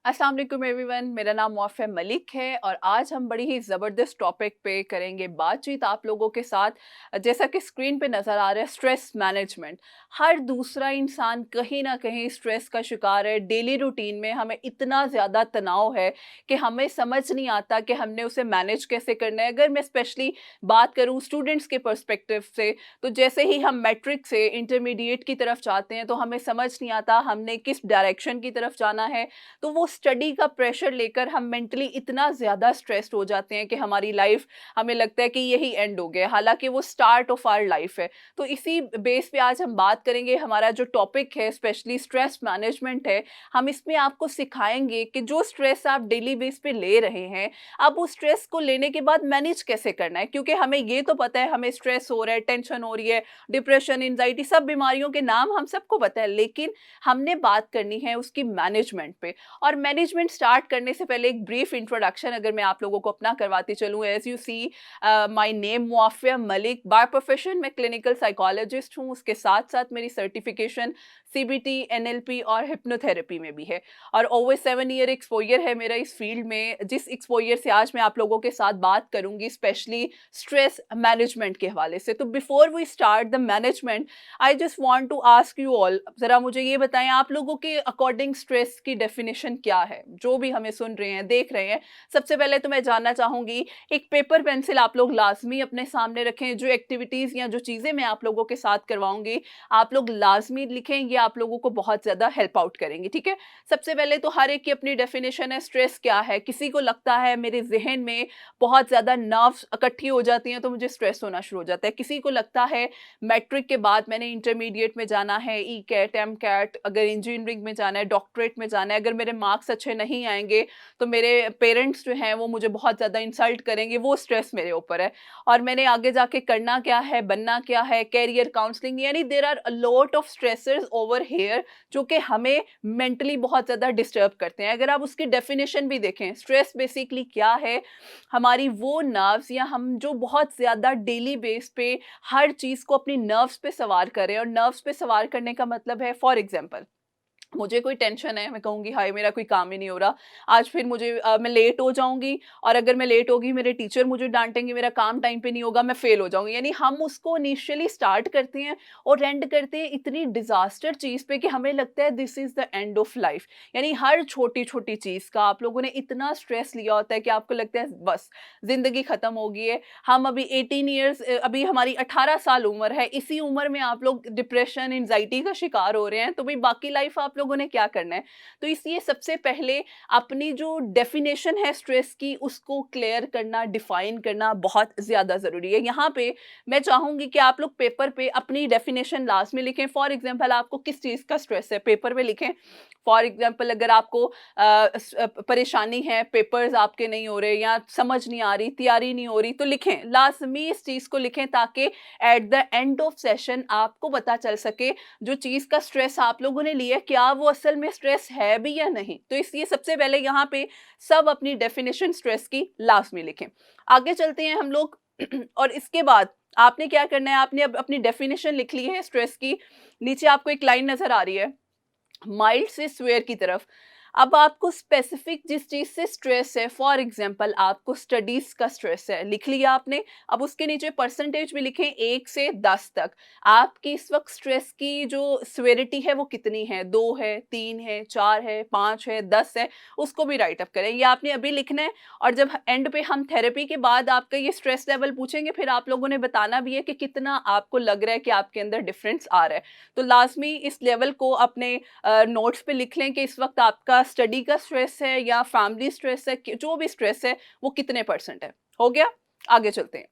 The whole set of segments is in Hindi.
अस्सलाम वालेकुम एवरीवन, मेरा नाम मुअफ़्फ़ा मलिक है और आज हम बड़ी ही ज़बरदस्त टॉपिक पे करेंगे बातचीत आप लोगों के साथ। जैसा कि स्क्रीन पे नज़र आ रहा है, स्ट्रेस मैनेजमेंट। हर दूसरा इंसान कहीं ना कहीं स्ट्रेस का शिकार है। डेली रूटीन में हमें इतना ज़्यादा तनाव है कि हमें समझ नहीं आता कि हमने उसे मैनेज कैसे करना है। अगर मैं स्पेशली बात करूँ स्टूडेंट्स के पर्सपेक्टिव से, तो जैसे ही हम मैट्रिक से इंटरमीडिएट की तरफ जाते हैं तो हमें समझ नहीं आता हमने किस डायरेक्शन की तरफ जाना है। तो वो स्टडी का प्रेशर लेकर हम मेंटली इतना ज़्यादा स्ट्रेस्ड हो जाते हैं कि हमारी लाइफ, हमें लगता है कि यही एंड हो गया, हालांकि वो स्टार्ट ऑफ आवर लाइफ है। तो इसी बेस पे आज हम बात करेंगे। हमारा जो टॉपिक है स्पेशली स्ट्रेस मैनेजमेंट है। हम इसमें आपको सिखाएंगे कि जो स्ट्रेस आप डेली बेस पे ले रहे हैं, आप उस स्ट्रेस को लेने के बाद मैनेज कैसे करना है। क्योंकि हमें ये तो पता है हमें स्ट्रेस हो रहा है, टेंशन हो रही है, डिप्रेशन, एंजाइटी, सब बीमारियों के नाम हम सबको पता है, लेकिन हमने बात करनी है उसकी मैनेजमेंट पे। और मैनेजमेंट स्टार्ट करने से पहले एक ब्रीफ इंट्रोडक्शन अगर मैं आप लोगों को अपना करवाती चलूँ। As you see, my name Muaffa Malik. By profession मैं क्लिनिकल साइकोलॉजिस्ट हूँ, उसके साथ साथ मेरी सर्टिफिकेशन सीबीटी, एनएलपी और हिप्नोथेरेपी में भी है। और ओवर 7 ईयर एक्सपोजर है मेरा इस फील्ड में, जिस एक्सपोजर से आज मैं आप लोगों के साथ बात करूंगी स्पेशली स्ट्रेस मैनेजमेंट के हवाले से। तो before we start the management, I just want to ask you all, ज़रा मुझे ये बताएं आप लोगों के अकॉर्डिंग स्ट्रेस की डेफिनेशन क्या है। जो भी हमें सुन रहे हैं, देख रहे हैं, सबसे पहले तो मैं जानना चाहूँगी, एक पेपर पेंसिल आप लोग लाजमी अपने सामने रखें। जो एक्टिविटीज़ या जो चीज़ें मैं आप लोगों के साथ करवाऊँगी, आप लोग लाजमी लिखें, ये आप लोगों को बहुत ज़्यादा हेल्प आउट करेंगी, ठीक है। सबसे पहले तो हर एक की अपनी डेफिनेशन है स्ट्रेस क्या है। किसी को लगता है मेरे जहन में बहुत ज़्यादा नर्व्स इकट्ठी हो जाती हैं तो मुझे स्ट्रेस होना शुरू हो जाता है। किसी को लगता है मैट्रिक के बाद मैंने इंटरमीडिएट में जाना है, ई कैट, एम कैट, अगर इंजीनियरिंग में जाना है, डॉक्टरेट में जाना है, अगर मेरे मार्क्स अच्छे नहीं आएंगे तो मेरे पेरेंट्स जो हैं वो मुझे बहुत ज़्यादा इंसल्ट करेंगे, वो स्ट्रेस मेरे ऊपर है। और मैंने आगे जाके करना क्या है, बनना क्या है, कैरियर काउंसलिंग, यानी there are a lot of stressors over here जो कि हमें मेंटली बहुत ज़्यादा डिस्टर्ब करते हैं। अगर आप उसकी डेफिनेशन भी देखें, स्ट्रेस बेसिकली क्या है, हमारी वो नर्व्स या हम जो बहुत ज़्यादा डेली बेस पे हर चीज़ को अपनी नर्व्स पे सवार करें। और नर्व्स पे सवार करने का मतलब है, फॉर एग्जांपल मुझे कोई टेंशन है, मैं कहूँगी हाय मेरा कोई काम ही नहीं हो रहा, आज फिर मुझे मैं लेट हो जाऊँगी, और अगर मैं लेट होगी मेरे टीचर मुझे डाँटेंगे, मेरा काम टाइम पे नहीं होगा, मैं फेल हो जाऊँगी। यानी हम उसको इनिशियली स्टार्ट करते हैं और एंड करते हैं इतनी डिज़ास्टर चीज़ पे कि हमें लगता है this is the end of life. यानी हर छोटी-छोटी चीज़ का आप लोगों ने इतना स्ट्रेस लिया होता है कि आपको लगता है बस ज़िंदगी ख़त्म हो गई है। हम अभी 18 ईयर्स, अभी हमारी 18 साल उम्र है, इसी उम्र में आप लोग डिप्रेशन, एंग्जायटी का शिकार हो रहे हैं, तो भाई बाकी लाइफ आप लोगों ने क्या करना है। तो इसलिए सबसे पहले अपनी जो डेफिनेशन है स्ट्रेस की, उसको क्लियर करना, डिफाइन करना बहुत ज़्यादा ज़रूरी है। यहाँ पे मैं चाहूँगी कि आप लोग पेपर पे अपनी डेफिनेशन लास्ट में लिखें। फॉर एग्जांपल आपको किस चीज़ का स्ट्रेस है, पेपर पे लिखें। फॉर एग्जांपल अगर आपको परेशानी है, पेपर्स आपके नहीं हो रहे या समझ नहीं आ रही, तैयारी नहीं हो रही, तो लिखें, लाजमी इस चीज़ को लिखें ताकि at the end of session आपको पता चल सके जो चीज़ का स्ट्रेस आप लोगों ने लिया, क्या वो असल में स्ट्रेस है भी या नहीं। तो इसलिए सबसे पहले यहाँ पे सब अपनी डेफिनेशन स्ट्रेस की लास्ट में लिखें। आगे चलते हैं हम लोग और इसके बाद आपने क्या करना है, आपने अब अपनी डेफिनेशन लिख ली है स्ट्रेस की, नीचे आपको एक लाइन नज़र आ रही है माइल्ड से स्वेयर की तरफ। अब आपको स्पेसिफिक जिस चीज़ से स्ट्रेस है, फॉर एग्जांपल आपको स्टडीज़ का स्ट्रेस है, लिख लिया आपने। अब उसके नीचे परसेंटेज भी लिखें 1 से 10 तक। आपकी इस वक्त स्ट्रेस की जो स्वेरिटी है वो कितनी है, 2 है, 3 है, 4 है, 5 है, 10 है, उसको भी राइट अप करें। ये आपने अभी लिखना है। और जब एंड पे हम थेरेपी के बाद आपका ये स्ट्रेस लेवल पूछेंगे, फिर आप लोगों ने बताना भी है कि कितना आपको लग रहा है कि आपके अंदर डिफरेंस आ रहा है। तो लाजमी इस लेवल को अपने नोट्स पे लिख लें कि इस वक्त आपका स्टडी का स्ट्रेस है या फैमिली स्ट्रेस है, जो भी स्ट्रेस है वो कितने परसेंट है। हो गया, आगे चलते हैं।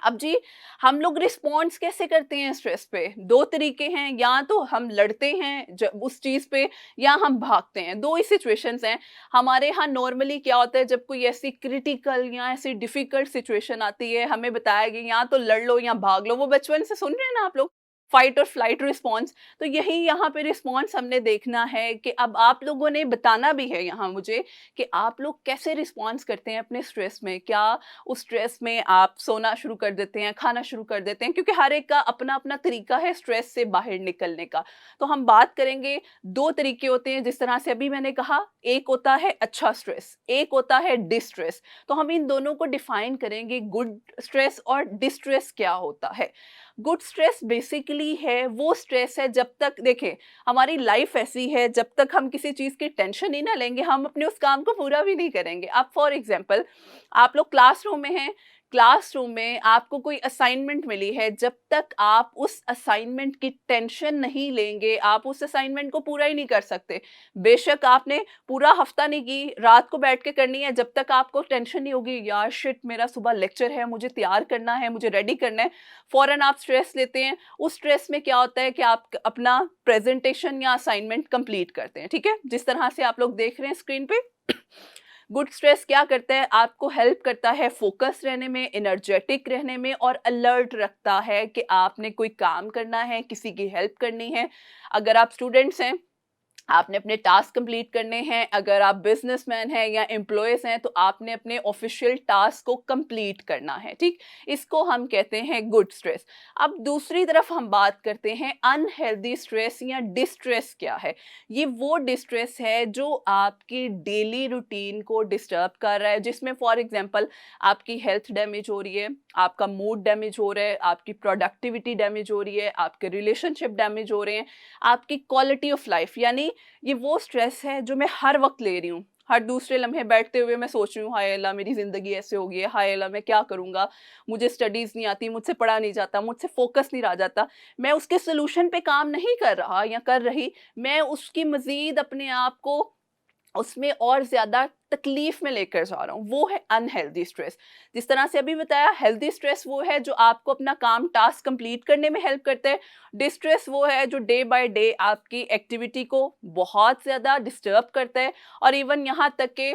अब जी, हम लोग रिस्पॉन्स कैसे करते हैं स्ट्रेस पे? दो तरीके हैं, या तो हम लड़ते हैं उस चीज़ पे, या हम भागते हैं। दो ही सिचुएशंस हैं। हमारे यहाँ नॉर्मली क्या होता है, जब कोई ऐसी क्रिटिकल या ऐसी डिफिकल्ट सिचुएशन आती है, हमें बताया गया या तो लड़ लो या भाग लो। वो बचपन से सुन रहे हैं ना आप लोग, फाइट और फ्लाइट रिस्पॉन्स। तो यही यहाँ पे रिस्पॉन्स हमने देखना है कि अब आप लोगों ने बताना भी है यहाँ मुझे कि आप लोग कैसे रिस्पॉन्स करते हैं अपने स्ट्रेस में। क्या उस स्ट्रेस में आप सोना शुरू कर देते हैं, खाना शुरू कर देते हैं, क्योंकि हर एक का अपना अपना तरीका है स्ट्रेस से बाहर निकलने का। तो हम बात करेंगे, दो तरीके होते हैं जिस तरह से अभी मैंने कहा, एक होता है अच्छा स्ट्रेस, एक होता है डिस्ट्रेस। तो हम इन दोनों को डिफाइन करेंगे, गुड स्ट्रेस और डिस्ट्रेस क्या होता है। गुड स्ट्रेस बेसिकली है वो स्ट्रेस है, जब तक देखें हमारी लाइफ ऐसी है, जब तक हम किसी चीज़ की टेंशन ही ना लेंगे हम अपने उस काम को पूरा भी नहीं करेंगे। आप फॉर एग्जांपल, आप लोग क्लासरूम में हैं, क्लासरूम में आपको कोई असाइनमेंट मिली है, जब तक आप उस असाइनमेंट की टेंशन नहीं लेंगे आप उस असाइनमेंट को पूरा ही नहीं कर सकते। बेशक आपने पूरा हफ्ता नहीं की, रात को बैठ के करनी है, जब तक आपको टेंशन नहीं होगी यार शिट मेरा सुबह लेक्चर है, मुझे तैयार करना है, मुझे रेडी करना है, फौरन आप स्ट्रेस लेते हैं। उस स्ट्रेस में क्या होता है कि आप अपना प्रेजेंटेशन या असाइनमेंट कंप्लीट करते हैं। ठीक है, जिस तरह से आप लोग देख रहे हैं स्क्रीन पे। गुड स्ट्रेस क्या करता है, आपको हेल्प करता है फोकस रहने में, एनर्जेटिक रहने में, और अलर्ट रखता है कि आपने कोई काम करना है, किसी की हेल्प करनी है। अगर आप स्टूडेंट्स हैं, आपने अपने टास्क कंप्लीट करने हैं, अगर आप बिजनेसमैन हैं या एम्प्लॉयज़ हैं तो आपने अपने ऑफिशियल टास्क को कंप्लीट करना है। ठीक, इसको हम कहते हैं गुड स्ट्रेस। अब दूसरी तरफ हम बात करते हैं अनहेल्दी स्ट्रेस या डिस्ट्रेस क्या है। ये वो डिस्ट्रेस है जो आपकी डेली रूटीन को डिस्टर्ब कर रहा है, जिसमें फॉर एग्जांपल आपकी हेल्थ डैमेज हो रही है, आपका मूड डैमेज हो रहा है, आपकी प्रोडक्टिविटी डैमेज हो रही है, आपके रिलेशनशिप डैमेज हो रहे हैं, आपकी क्वालिटी ऑफ लाइफ, यानी ये वो स्ट्रेस है जो मैं हर वक्त ले रही हूँ। हर दूसरे लम्हे बैठते हुए मैं सोच रही हूँ हाय अल्लाह मेरी ज़िंदगी ऐसे हो गई है, हाय अल्लाह मैं क्या करूँगा, मुझे स्टडीज़ नहीं आती, मुझसे पढ़ा नहीं जाता, मुझसे फोकस नहीं रहा जाता। मैं उसके सॉल्यूशन पे काम नहीं कर रहा या कर रही, मैं उसकी मज़ीद अपने आप को उसमें और ज़्यादा तकलीफ में लेकर जा रहा हूँ, वो है अनहेल्दी स्ट्रेस। जिस तरह से अभी बताया, हेल्दी स्ट्रेस वो है जो आपको अपना काम टास्क कंप्लीट करने में हेल्प करता है। डिस्ट्रेस वो है जो डे बाय डे आपकी एक्टिविटी को बहुत ज़्यादा डिस्टर्ब करता है, और इवन यहाँ तक कि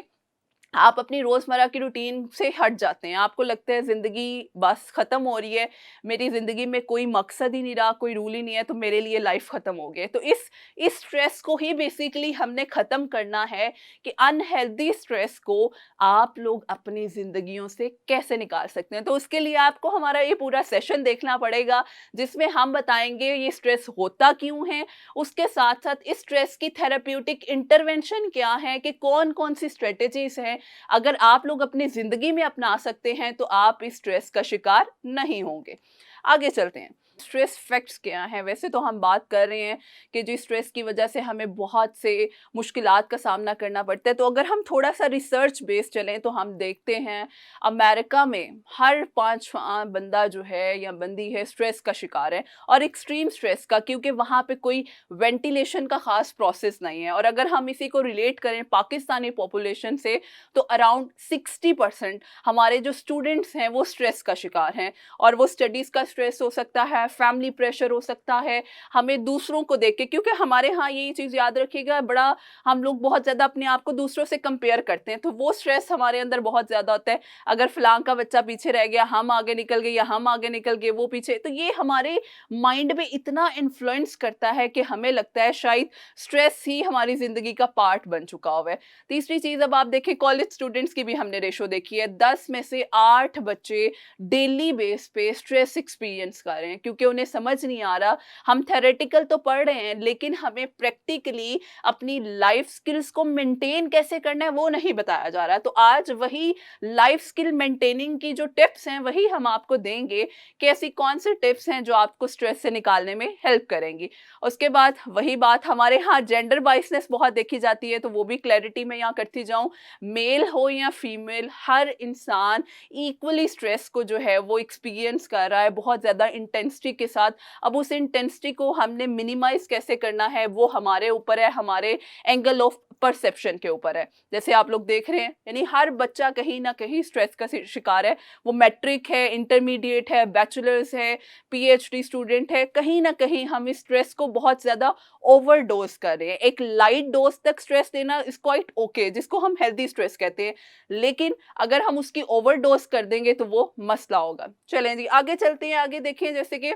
आप अपनी रोज़मर्रा की रूटीन से हट जाते हैं। आपको लगता है ज़िंदगी बस ख़त्म हो रही है, मेरी ज़िंदगी में कोई मकसद ही नहीं रहा, कोई रूल ही नहीं है, तो मेरे लिए लाइफ़ ख़त्म हो गई है। तो इस स्ट्रेस को ही बेसिकली हमने ख़त्म करना है कि अनहेल्दी स्ट्रेस को आप लोग अपनी ज़िंदगियों से कैसे निकाल सकते हैं। तो उसके लिए आपको हमारा ये पूरा सेशन देखना पड़ेगा, जिसमें हम बताएँगे ये स्ट्रेस होता क्यों है, उसके साथ-साथ इस स्ट्रेस की थेरेप्यूटिक इंटरवेंशन क्या है, कि कौन-कौन सी स्ट्रेटजीज़ हैं अगर आप लोग अपनी जिंदगी में अपना सकते हैं तो आप इस स्ट्रेस का शिकार नहीं होंगे। आगे चलते हैं, स्ट्रेस फैक्ट्स क्या हैं। वैसे तो हम बात कर रहे हैं कि जी स्ट्रेस की वजह से हमें बहुत से मुश्किलात का सामना करना पड़ता है, तो अगर हम थोड़ा सा रिसर्च बेस चलें तो हम देखते हैं अमेरिका में हर पांचवा बंदा जो है या बंदी है स्ट्रेस का शिकार है, और एक्सट्रीम स्ट्रेस का, क्योंकि वहाँ पे कोई वेंटिलेशन का खास प्रोसेस नहीं है। और अगर हम इसी को रिलेट करें पाकिस्तानी पॉपुलेशन से, तो अराउंड 60% हमारे जो स्टूडेंट्स हैं वो स्ट्रेस का शिकार हैं, और वो स्टडीज़ का स्ट्रेस हो सकता है, फैमिली प्रेशर हो सकता है, हमें दूसरों को देख के, क्योंकि हमारे यहाँ ये चीज़ याद रखिएगा, बड़ा हम लोग बहुत ज़्यादा अपने आप को दूसरों से कंपेयर करते हैं, तो वो स्ट्रेस हमारे अंदर बहुत ज़्यादा होता है। अगर फलां का बच्चा पीछे रह गया, हम आगे निकल गए, या हम आगे निकल गए वो पीछे, तो ये हमारे माइंड में इतना इन्फ्लुएंस करता है कि हमें लगता है शायद स्ट्रेस ही हमारी ज़िंदगी का पार्ट बन चुका हुआ है। तीसरी चीज़, अब आप देखें कॉलेज स्टूडेंट्स की भी हमने रेशो देखी है, 10 में से 8 बच्चे डेली बेस पे स्ट्रेस एक्सपीरियंस कर रहे हैं, क्योंकि उन्हें समझ नहीं आ रहा। हम थेरेटिकल तो पढ़ रहे हैं, लेकिन हमें प्रैक्टिकली अपनी लाइफ स्किल्स को मेंटेन कैसे करना है वो नहीं बताया जा रहा। तो आज वही लाइफ स्किल मेंटेनिंग की जो टिप्स हैं वही हम आपको देंगे कि ऐसी कौन से टिप्स हैं जो आपको स्ट्रेस से निकालने में हेल्प करेंगी। उसके बाद वही बात, हमारे यहाँ जेंडर बाइसनेस बहुत देखी जाती है, तो वो भी क्लैरिटी में यहाँ करती जाऊँ। मेल हो या फीमेल, हर इंसान इक्वली स्ट्रेस को जो है वो एक्सपीरियंस कर रहा है बहुत ज़्यादा इंटेंसिटी के साथ। अब उस इंटेंसिटी को हमने मिनिमाइज कैसे करना है वो हमारे ऊपर है, हमारे एंगल ऑफ परसेप्शन के ऊपर है। जैसे आप लोग देख रहे हैं, यानी हर बच्चा कहीं ना कहीं स्ट्रेस का शिकार है, वो मैट्रिक है, इंटरमीडिएट है, बैचलर्स है, पीएचडी स्टूडेंट है, कहीं ना कहीं हम इस स्ट्रेस को बहुत ज़्यादा ओवरडोज कर रहे हैं। एक लाइट डोज तक स्ट्रेस देना इज क्वाइट ओके, जिसको हम हेल्दी स्ट्रेस कहते हैं, लेकिन अगर हम उसकी ओवरडोज कर देंगे तो वो मसला होगा। चलें जी आगे चलते हैं, आगे देखें जैसे कि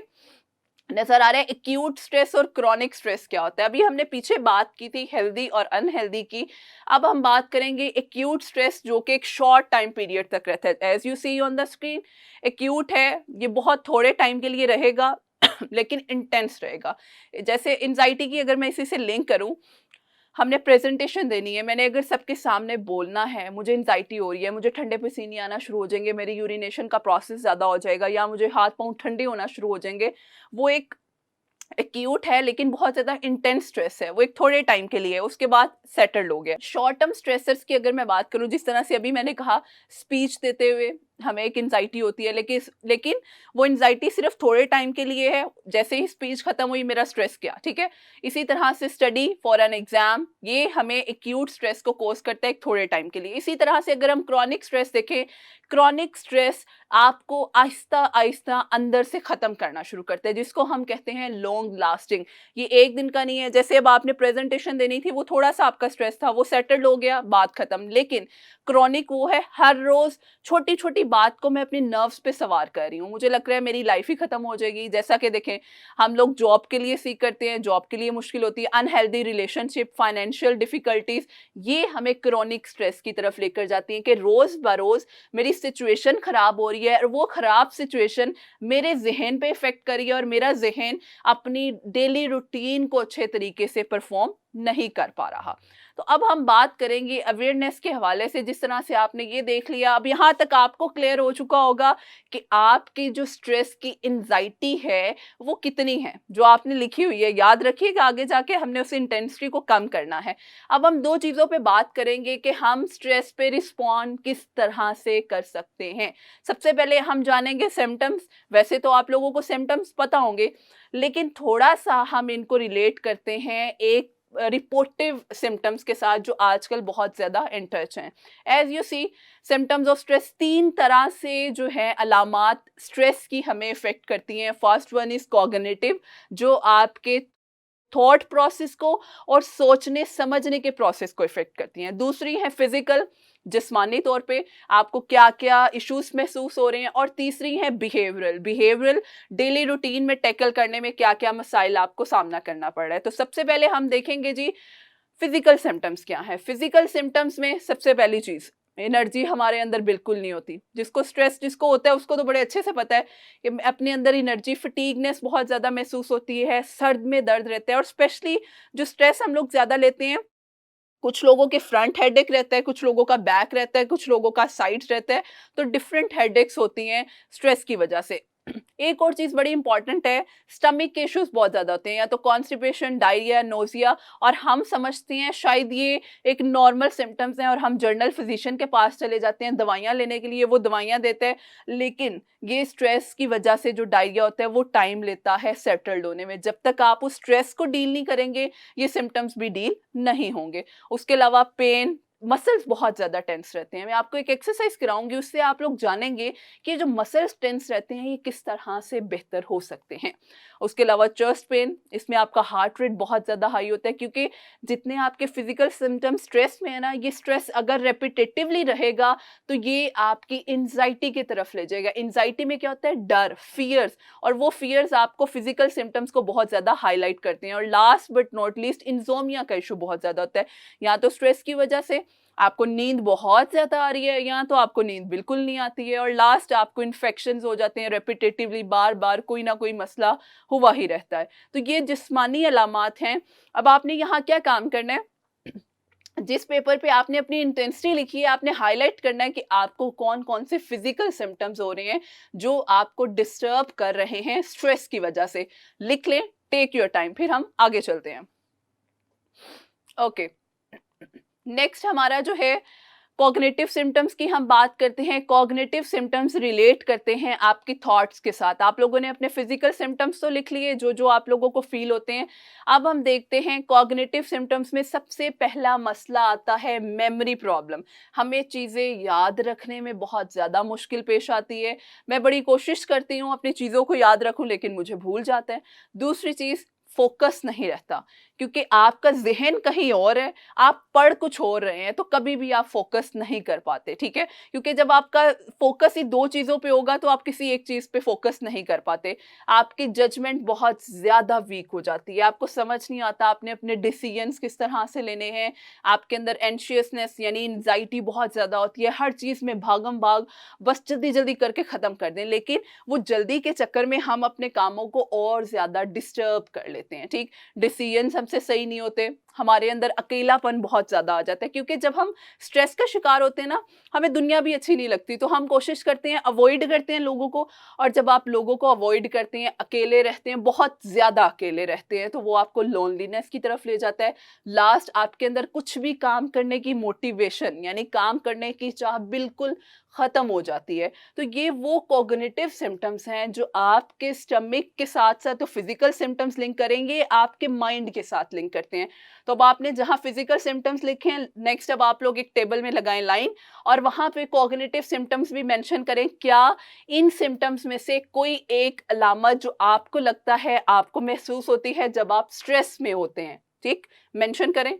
नजर आ रहा है। एक्यूट स्ट्रेस और क्रॉनिक स्ट्रेस क्या होता है? अभी हमने पीछे बात की थी हेल्दी और अनहेल्दी की। अब हम बात करेंगे एक्यूट स्ट्रेस, जो कि एक शॉर्ट टाइम पीरियड तक रहता है। As you see on the screen, acute है, ये बहुत थोड़े टाइम के लिए रहेगा लेकिन इंटेंस रहेगा। जैसे एंजाइटी की अगर मैं इसी से लिंक करूं, हमने प्रेजेंटेशन देनी है, मैंने अगर सबके सामने बोलना है, मुझे एंजाइटी हो रही है, मुझे ठंडे पसीने आना शुरू हो जाएंगे, मेरी यूरिनेशन का प्रोसेस ज़्यादा हो जाएगा, या मुझे हाथ पांव ठंडे होना शुरू हो जाएंगे। वो एक एक्यूट है लेकिन बहुत ज़्यादा इंटेंस स्ट्रेस है, वो एक थोड़े टाइम के लिए है, उसके बाद सेटल्ड हो गया। शॉर्ट टर्म स्ट्रेसर्स की अगर मैं बात करूं, जिस तरह से अभी मैंने कहा, स्पीच देते हुए हमें एक एंजाइटी होती है, लेकिन वो एंजाइटी सिर्फ थोड़े टाइम के लिए है। जैसे ही स्पीच खत्म हुई, मेरा स्ट्रेस गया, ठीक है। इसी तरह से स्टडी फॉर एन एग्जाम, ये हमें एक्यूट स्ट्रेस को कोज करता है एक थोड़े टाइम के लिए। इसी तरह से अगर हम क्रॉनिक स्ट्रेस देखें, क्रॉनिक स्ट्रेस आपको आहिस्ता आहिस्ता अंदर से खत्म करना शुरू करते हैं, जिसको हम कहते हैं लॉन्ग लास्टिंग। ये एक दिन का नहीं है। जैसे अब आपने प्रेजेंटेशन देनी थी, वो थोड़ा सा आपका स्ट्रेस था, वो सेटल्ड हो गया, बात खत्म। लेकिन क्रॉनिक वो है, हर रोज छोटी छोटी बात को मैं अपने नर्व्स पे सवार कर रही हूँ, मुझे लग रहा है मेरी लाइफ ही खत्म हो जाएगी। जैसा कि देखें, हम लोग जॉब के लिए सीख करते हैं, जॉब के लिए मुश्किल होती है, अनहेल्दी रिलेशनशिप, फाइनेंशियल डिफिकल्टीज, ये हमें क्रॉनिक स्ट्रेस की तरफ लेकर जाती है कि रोज बरोज मेरी सिचुएशन खराब हो रही है, और वो खराब सिचुएशन मेरे जहन पे इफेक्ट कर रही है, और मेरा जहन अपनी डेली रूटीन को अच्छे तरीके से परफॉर्म नहीं कर पा रहा। तो अब हम बात करेंगे अवेयरनेस के हवाले से। जिस तरह से आपने ये देख लिया, अब यहाँ तक आपको क्लियर हो चुका होगा कि आपकी जो स्ट्रेस की एंजाइटी है वो कितनी है, जो आपने लिखी हुई है। याद रखिएगा, आगे जाके हमने उस इंटेंसिटी को कम करना है। अब हम दो चीज़ों पे बात करेंगे कि हम स्ट्रेस पे रिस्पॉन्ड किस तरह से कर सकते हैं। सबसे पहले हम जानेंगे सिम्टम्स। वैसे तो आप लोगों को सिम्टम्स पता होंगे, लेकिन थोड़ा सा हम इनको रिलेट करते हैं एक रिपोर्टिव सिम्टम्स के साथ, जो आजकल बहुत ज़्यादा इन टच हैं। As you see, symptoms of stress तीन तरह से जो है अलामात स्ट्रेस की हमें इफेक्ट करती हैं। फर्स्ट वन इज कॉग्निटिव, जो आपके थॉट प्रोसेस को और सोचने समझने के प्रोसेस को इफेक्ट करती हैं। दूसरी है फिजिकल, जिस्मानी तौर पे आपको क्या क्या इश्यूज महसूस हो रहे हैं। और तीसरी है बिहेवियरल, डेली रूटीन में टैकल करने में क्या क्या मसाइल आपको सामना करना पड़ रहा है। तो सबसे पहले हम देखेंगे जी, फिजिकल सिम्टम्स क्या है। फिजिकल सिम्टम्स में सबसे पहली चीज, एनर्जी हमारे अंदर बिल्कुल नहीं होती। जिसको स्ट्रेस जिसको होता है उसको तो बड़े अच्छे से पता है कि अपने अंदर एनर्जी, फटीगनेस बहुत ज्यादा महसूस होती है, सर में दर्द रहता है। और स्पेशली जो स्ट्रेस हम लोग ज्यादा लेते हैं, कुछ लोगों के फ्रंट हेडेक रहता है, कुछ लोगों का बैक रहता है, कुछ लोगों का साइड रहता है। तो डिफरेंट हेडेक्स होती हैं स्ट्रेस की वजह से। एक और चीज बड़ी इंपॉर्टेंट है, स्टमक के इश्यूज बहुत ज्यादा होते हैं, या तो कॉन्स्टिपेशन, डायरिया, नोजिया। और हम समझते हैं शायद ये एक नॉर्मल सिम्टम्स हैं, और हम जर्नल फिजिशियन के पास चले जाते हैं दवाइयां लेने के लिए, वो दवाइयां देते हैं। लेकिन ये स्ट्रेस की वजह से जो डायरिया होता है वो टाइम लेता है सेटल्ड होने में। जब तक आप उस स्ट्रेस को डील नहीं करेंगे, ये सिम्टम्स भी डील नहीं होंगे। उसके अलावा पेन, मसल्स बहुत ज़्यादा टेंस रहते हैं। मैं आपको एक एक्सरसाइज कराऊंगी, उससे आप लोग जानेंगे कि जो मसल्स टेंस रहते हैं ये किस तरह से बेहतर हो सकते हैं। उसके अलावा चेस्ट पेन, इसमें आपका हार्ट रेट बहुत ज़्यादा हाई होता है, क्योंकि जितने आपके फिजिकल सिम्टम्स स्ट्रेस में है ना, ये स्ट्रेस अगर रेपिटेटिवली रहेगा तो ये आपकी एंजाइटी की तरफ ले जाएगा। एंजाइटी में क्या होता है? डर, फियर्स, और वो फियर्स आपको फिजिकल सिम्टम्स को बहुत ज़्यादा हाईलाइट करते हैं। और last but not least, insomnia का इशू बहुत ज़्यादा होता है। या तो स्ट्रेस की वजह से आपको नींद बहुत ज्यादा आ रही है, या तो आपको नींद बिल्कुल नहीं आती है। और लास्ट, आपको इन्फेक्शंस हो जाते हैं रेपिटेटिवली, बार बार कोई ना कोई मसला हुआ ही रहता है। तो ये जिस्मानी अलामात हैं। अब आपने यहाँ क्या काम करना है, जिस पेपर पे आपने अपनी इंटेंसिटी लिखी है, आपने हाईलाइट करना है कि आपको कौन कौन से फिजिकल सिम्टम्स हो रहे हैं जो आपको डिस्टर्ब कर रहे हैं स्ट्रेस की वजह से। लिख लें, टेक योर टाइम, फिर हम आगे चलते हैं। ओके, नेक्स्ट हमारा जो है कॉग्निटिव सिम्टम्स की हम बात करते हैं। कॉग्निटिव सिम्टम्स रिलेट करते हैं आपकी थॉट्स के साथ। आप लोगों ने अपने फिजिकल सिम्टम्स तो लिख लिए, जो जो आप लोगों को फील होते हैं। अब हम देखते हैं कॉग्निटिव सिम्टम्स में सबसे पहला मसला आता है मेमोरी प्रॉब्लम। हमें चीज़ें याद रखने में बहुत ज़्यादा मुश्किल पेश आती है। मैं बड़ी कोशिश करती हूँ अपनी चीज़ों को याद रखूँ, लेकिन मुझे भूल जाता है। दूसरी चीज़, फोकस नहीं रहता। क्योंकि आपका ज़हन कहीं और है, आप पढ़ कुछ और रहे हैं, तो कभी भी आप फ़ोकस नहीं कर पाते, ठीक है? क्योंकि जब आपका फ़ोकस ही 2 चीज़ों पे होगा, तो आप किसी एक चीज़ पे फ़ोकस नहीं कर पाते। आपकी जजमेंट बहुत ज़्यादा वीक हो जाती है, आपको समझ नहीं आता आपने अपने डिसीजंस किस तरह से लेने हैं, आपके अंदर एंशियसनेस यानी एंग्ज़ायटी बहुत ज़्यादा होती है, हर चीज़ में भागम-भाग, बस जल्दी-जल्दी करके ख़त्म कर दें। लेकिन वो जल्दी के चक्कर में हम अपने कामों को और ज़्यादा डिस्टर्ब कर लेते हैं, ठीक? डिसीजंस हमसे सही नहीं होते, हमारे अंदर अकेलापन बहुत ज़्यादा आ जाता है, क्योंकि जब हम स्ट्रेस का शिकार होते हैं ना, हमें दुनिया भी अच्छी नहीं लगती, तो हम कोशिश करते हैं, अवॉइड करते हैं लोगों को। और जब आप लोगों को अवॉइड करते हैं, अकेले रहते हैं, बहुत ज़्यादा अकेले रहते हैं, तो वो आपको लोनलीनेस की तरफ ले जाता है। लास्ट आपके अंदर कुछ भी काम करने की मोटिवेशन यानी काम करने की चाह बिल्कुल ख़त्म हो जाती है। तो ये वो कॉग्निटिव सिम्पटम्स हैं जो आपके स्टमक के साथ-साथ तो फिज़िकल सिम्पटम्स लिंक करेंगे, आपके माइंड के साथ लिंक करते हैं। तो अब आपने जहाँ फिज़िकल सिम्पटम्स लिखे हैं, नेक्स्ट अब आप लोग एक टेबल में लगाएँ लाइन और वहाँ पे कॉग्निटिव सिम्पटम्स भी मेंशन करें। क्या इन सिम्पटम्स में से कोई एक अलामत जो आपको लगता है, आपको महसूस होती है जब आप स्ट्रेस में होते हैं? ठीक? मेंशन करें।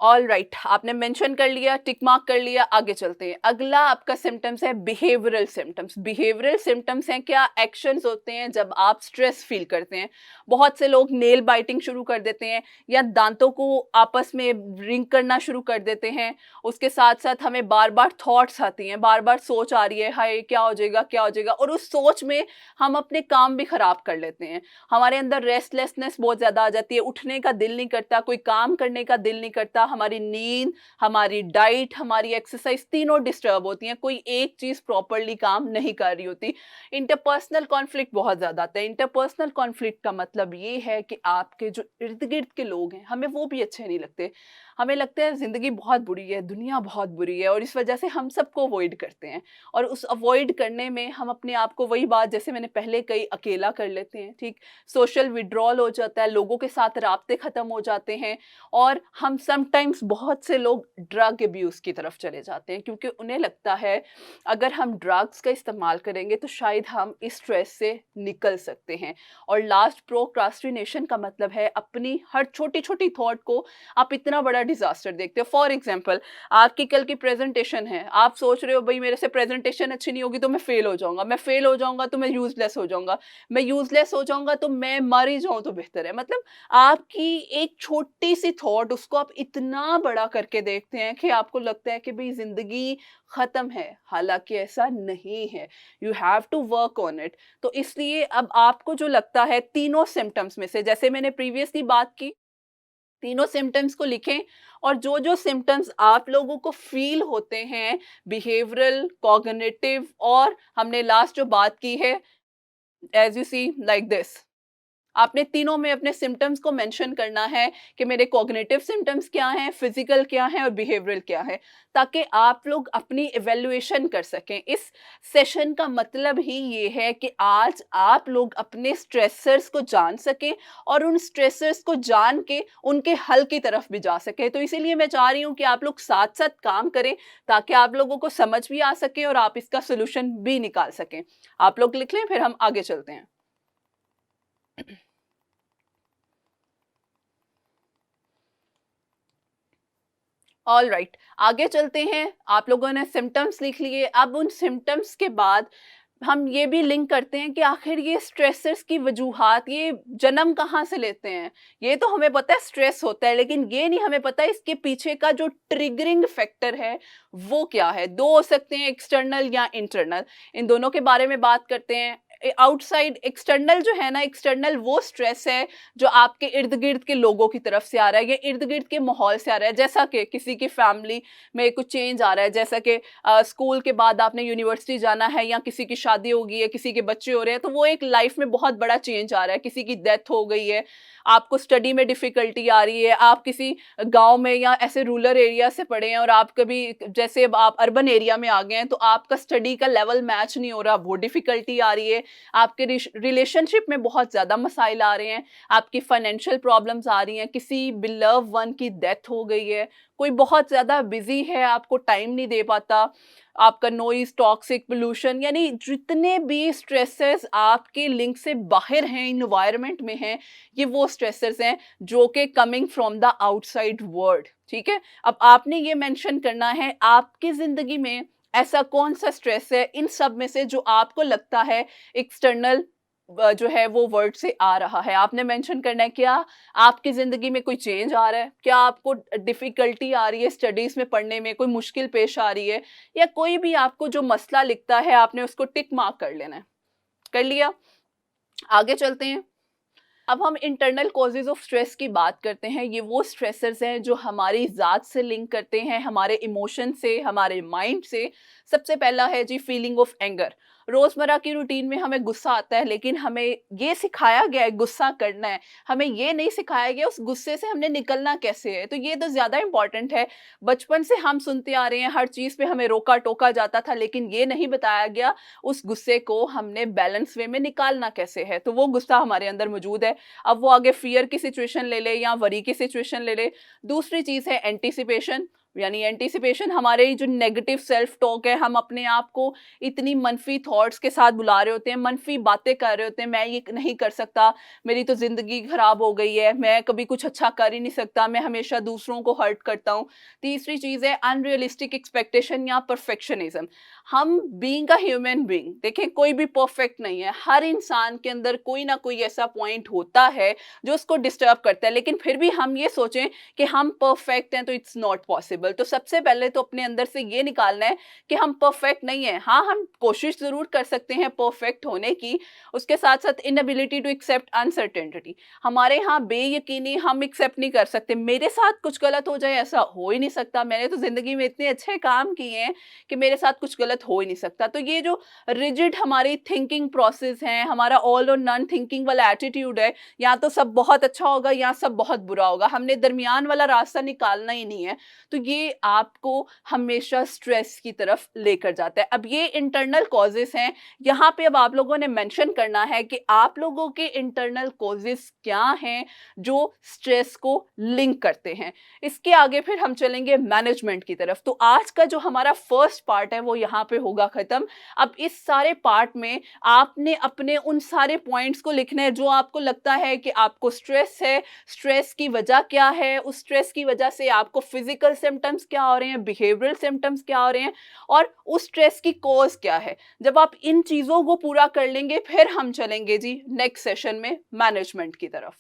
ऑलराइट, आपने मेंशन कर लिया, टिक मार्क कर लिया, आगे चलते हैं। अगला आपका सिम्पटम्स है बिहेवियरल सिम्पटम्स। बिहेवियरल सिम्पटम्स हैं क्या? एक्शंस होते हैं जब आप स्ट्रेस फील करते हैं। बहुत से लोग नेल बाइटिंग शुरू कर देते हैं या दांतों को आपस में रिंग करना शुरू कर देते हैं। उसके साथ-साथ हमें बार-बार थॉट्स आती हैं, बार-बार सोच आ रही है, हाय क्या हो जाएगा, क्या हो जाएगा? और उस सोच में हम अपने काम भी खराब कर लेते हैं। हमारे अंदर रेस्टलेसनेस बहुत ज़्यादा आ जाती है, उठने का दिल नहीं करता, कोई काम करने का दिल नहीं करता, हमारी नींद, हमारी डाइट, हमारी एक्सरसाइज तीनों डिस्टर्ब होती हैं, कोई एक चीज़ प्रॉपर्ली काम नहीं कर रही होती। इंटरपर्सनल कॉन्फ्लिक्ट बहुत ज़्यादा आता है। इंटरपर्सनल कॉन्फ्लिक्ट का मतलब ये है कि आपके जो इर्द-गिर्द के लोग हैं, हमें वो भी अच्छे नहीं लगते। हमें लगता है ज़िंदगी बहुत बुरी है, दुनिया बहुत बुरी है और इस वजह से हम सबको अवॉइड करते हैं। और उस अवॉइड करने में हम अपने आप को वही बात जैसे मैंने पहले कही अकेला कर लेते हैं, ठीक? सोशल विथड्रॉल हो जाता है, लोगों के साथ राब्ते ख़त्म हो जाते हैं और हम समटाइम्स बहुत से लोग ड्रग अब्यूज़ की तरफ चले जाते हैं क्योंकि उन्हें लगता है अगर हम ड्रग्स का इस्तेमाल करेंगे तो शायद हम इस स्ट्रेस से निकल सकते हैं। और लास्ट प्रोक्रास्टिनेशन का मतलब है अपनी हर छोटी-छोटी थॉट को आप इतना बड़ा डिज़ास्टर देखते हो। फॉर एग्ज़ाम्पल आपकी कल की प्रेज़ेंटेशन है, आप सोच रहे हो भई मेरे से प्रेज़ेंटेशन अच्छी नहीं होगी तो मैं फ़ेल हो जाऊँगा, मैं फ़ेल हो जाऊँगा तो मैं यूज़लेस हो जाऊँगा, मैं यूज़लेस हो जाऊँगा तो मैं मर ही जाऊँ तो बेहतर है। मतलब आपकी एक छोटी-सी थॉट उसको आप इतना बड़ा करके देखते हैं कि आपको लगता है कि भई ज़िंदगी ख़त्म है, हालाँकि ऐसा नहीं है। You have to work on it. तो इसलिए अब आपको जो लगता है तीनों सिम्पटम्स में से जैसे मैंने प्रीवियसली बात की, तीनों सिम्पटम्स को लिखें और जो-जो सिम्पटम्स आप लोगों को फ़ील होते हैं बिहेवियरल, कॉग्निटिव और हमने लास्ट जो बात की है as you see like this. आपने तीनों में अपने सिम्पटम्स को मेंशन करना है कि मेरे कॉग्निटिव सिम्पटम्स क्या हैं, फिजिकल क्या हैं और बिहेवियरल क्या है, ताकि आप लोग अपनी इवैल्यूएशन कर सकें। इस सेशन का मतलब ही ये है कि आज आप लोग अपने स्ट्रेसर्स को जान सकें और उन स्ट्रेसर्स को जान के उनके हल की तरफ भी जा सकें। तो इसीलिए मैं चाह रही हूँ कि आप लोग साथ-साथ काम करें ताकि आप लोगों को समझ भी आ सके और आप इसका सॉल्यूशन भी निकाल सकें। आप लोग लिख लें, फिर हम आगे चलते हैं। ऑलराइट, आगे चलते हैं। आप लोगों ने सिम्पटम्स लिख लिए, अब उन सिम्पटम्स के बाद हम ये भी लिंक करते हैं कि आखिर ये स्ट्रेसर्स की वजूहात ये जन्म कहाँ से लेते हैं। ये तो हमें पता है स्ट्रेस होता है, लेकिन ये नहीं हमें पता इसके पीछे का जो ट्रिगरिंग फैक्टर है वो क्या है। 2 हो सकते हैं, एक्सटर्नल या इंटरनल। इन दोनों के बारे में बात करते हैं। आउटसाइड एक्सटर्नल जो है ना, एक्सटर्नल वो स्ट्रेस है जो आपके इर्द-गिर्द के लोगों की तरफ से आ रहा है या इर्द-गिर्द के माहौल से आ रहा है। जैसा कि किसी की फैमिली में कुछ चेंज आ रहा है, जैसा कि स्कूल के बाद आपने यूनिवर्सिटी जाना है या किसी की शादी हो गई है, किसी के बच्चे हो रहे हैं, तो वो एक लाइफ में बहुत बड़ा चेंज आ रहा है। किसी की डेथ हो गई है, आपको स्टडी में डिफ़िकल्टी आ रही है, आप किसी गाँव में या ऐसे रूरल एरिया से पढ़े हैं और आप कभी जैसे अब आप अर्बन एरिया में आ गए हैं, तो आपका स्टडी का लेवल मैच नहीं हो रहा, वो डिफ़िकल्टी आ रही है। आपके रिलेशनशिप में बहुत ज़्यादा मसाइल आ रहे हैं, आपकी फाइनेंशियल प्रॉब्लम्स आ रही हैं, किसी बिलव वन की डेथ हो गई है, कोई बहुत ज़्यादा बिजी है, आपको टाइम नहीं दे पाता, आपका नॉइज, टॉक्सिक पोल्यूशन, यानी जितने भी स्ट्रेसेस आपके लिंक से बाहर हैं, इन्वायरमेंट में हैं, ये वो स्ट्रेसेस हैं जो कि coming from the outside world. ठीक है, अब आपने ये मेंशन करना है आपकी जिंदगी में ऐसा कौन सा स्ट्रेस है इन सब में से जो आपको लगता है एक्सटर्नल जो है वो वर्ड से आ रहा है। आपने मेंशन करना है क्या आपकी जिंदगी में कोई चेंज आ रहा है, क्या आपको डिफिकल्टी आ रही है स्टडीज में पढ़ने में, कोई मुश्किल पेश आ रही है, या कोई भी आपको जो मसला लिखता है आपने उसको टिक मार्क कर लेना है। कर लिया, आगे चलते हैं। अब हम इंटरनल कॉजेज ऑफ स्ट्रेस की बात करते हैं। ये वो स्ट्रेसर्स हैं जो हमारी ज़ात से लिंक करते हैं, हमारे इमोशन से, हमारे माइंड से। सबसे पहला है जी फीलिंग ऑफ एंगर। रोज़मर्रा की रूटीन में हमें गुस्सा आता है, लेकिन हमें ये सिखाया गया है गुस्सा करना है, हमें ये नहीं सिखाया गया उस गुस्से से हमने निकलना कैसे है। तो ये तो ज़्यादा इंपॉर्टेंट है। बचपन से हम सुनते आ रहे हैं, हर चीज़ पे हमें रोका टोका जाता था, लेकिन ये नहीं बताया गया उस गुस्से को हमने बैलेंस वे में निकालना कैसे है। तो वो गुस्सा हमारे अंदर मौजूद है। अब वो आगे फियर की सिचुएशन ले ले या वरी की सिचुएशन ले ले। दूसरी चीज़ है एंटीसिपेशन, यानी एंटीसिपेशन हमारे जो नेगेटिव सेल्फ टॉक है, हम अपने आप को इतनी मनफी थॉट्स के साथ बुला रहे होते हैं, मनफी बातें कर रहे होते हैं, मैं ये नहीं कर सकता, मेरी तो ज़िंदगी खराब हो गई है, मैं कभी कुछ अच्छा कर ही नहीं सकता, मैं हमेशा दूसरों को हर्ट करता हूँ। तीसरी चीज़ है अनरियलिस्टिक एक्सपेक्टेशन या परफेक्शनिज्म। हम बीइंग अ ह्यूमन बीइंग, देखें कोई भी परफेक्ट नहीं है, हर इंसान के अंदर कोई ना कोई ऐसा पॉइंट होता है जो उसको डिस्टर्ब करता है, लेकिन फिर भी हम ये सोचें कि हम परफेक्ट हैं तो इट्स नॉट पॉसिबल। तो सबसे पहले तो अपने अंदर से ये निकालना है कि हम परफेक्ट नहीं है। हाँ, हम कोशिश जरूर कर सकते हैं परफेक्ट होने की। उसके साथ साथ इनएबिलिटी टू एक्सेप्ट अनसर्टेनिटी, हमारे यहाँ बेयकीनी हम एक्सेप्ट नहीं कर सकते, मेरे साथ कुछ गलत हो जाए ऐसा हो ही नहीं सकता, मैंने तो जिंदगी में इतने अच्छे काम किए हैं कि मेरे साथ कुछ गलत हो ही नहीं सकता। तो ये जो रिजिड हमारी थिंकिंग प्रोसेस है, हमारा ऑल और नन थिंकिंग वाला एटीट्यूड है, या तो सब बहुत अच्छा होगा या सब बहुत बुरा होगा, हमने दरमियान वाला रास्ता निकालना ही नहीं है। तो ये आपको हमेशा स्ट्रेस की तरफ लेकर जाता है। अब ये इंटरनल कॉजेस हैं, यहाँ पे अब आप लोगों ने मेंशन करना है कि आप लोगों के इंटरनल कॉजेस क्या हैं जो स्ट्रेस को लिंक करते हैं। इसके आगे फिर हम चलेंगे मैनेजमेंट की तरफ। तो आज का जो हमारा फर्स्ट पार्ट है वो यहाँ पे होगा खत्म। अब इस सारे पार्ट में आपने अपने उन सारे पॉइंट्स को लिखना है जो आपको लगता है कि आपको स्ट्रेस है, स्ट्रेस की वजह क्या है, उस स्ट्रेस की वजह से आपको फिजिकल सिम्टम्स क्या हो रहे हैं, बिहेवियरल सिम्टम्स क्या हो रहे हैं, और उस स्ट्रेस की कॉज क्या है। जब आप इन चीज़ों को पूरा कर लेंगे फिर हम चलेंगे जी नेक्स्ट सेशन में मैनेजमेंट की तरफ।